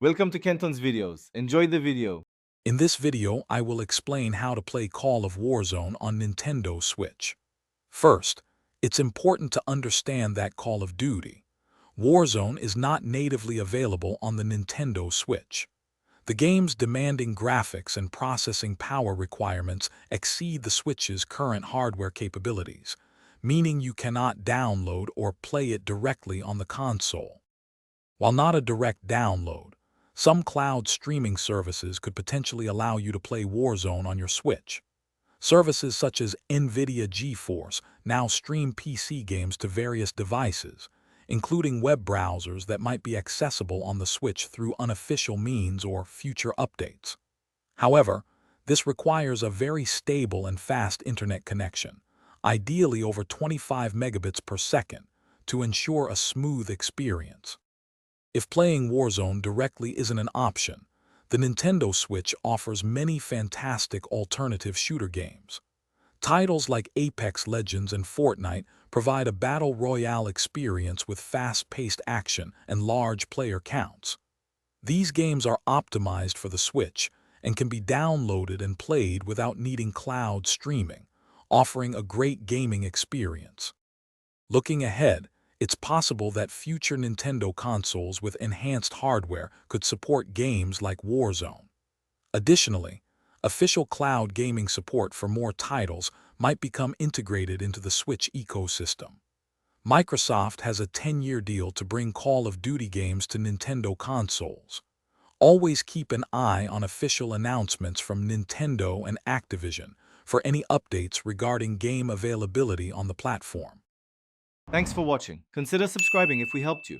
Welcome to Kenton's videos. Enjoy the video. In this video, I will explain how to play Call of Warzone on Nintendo Switch. First, it's important to understand that Call of Duty Warzone is not natively available on the Nintendo Switch. The game's demanding graphics and processing power requirements exceed the Switch's current hardware capabilities, meaning you cannot download or play it directly on the console. While not a direct download, some cloud streaming services could potentially allow you to play Warzone on your Switch. Services such as NVIDIA GeForce now stream PC games to various devices, including web browsers that might be accessible on the Switch through unofficial means or future updates. However, this requires a very stable and fast internet connection, ideally over 25 megabits per second, to ensure a smooth experience. If playing Warzone directly isn't an option, the Nintendo Switch offers many fantastic alternative shooter games. Titles like Apex Legends and Fortnite provide a battle royale experience with fast-paced action and large player counts. These games are optimized for the Switch and can be downloaded and played without needing cloud streaming, offering a great gaming experience. Looking ahead, it's possible that future Nintendo consoles with enhanced hardware could support games like Warzone. Additionally, official cloud gaming support for more titles might become integrated into the Switch ecosystem. Microsoft has a 10-year deal to bring Call of Duty games to Nintendo consoles. Always keep an eye on official announcements from Nintendo and Activision for any updates regarding game availability on the platform. Thanks for watching. Consider subscribing if we helped you.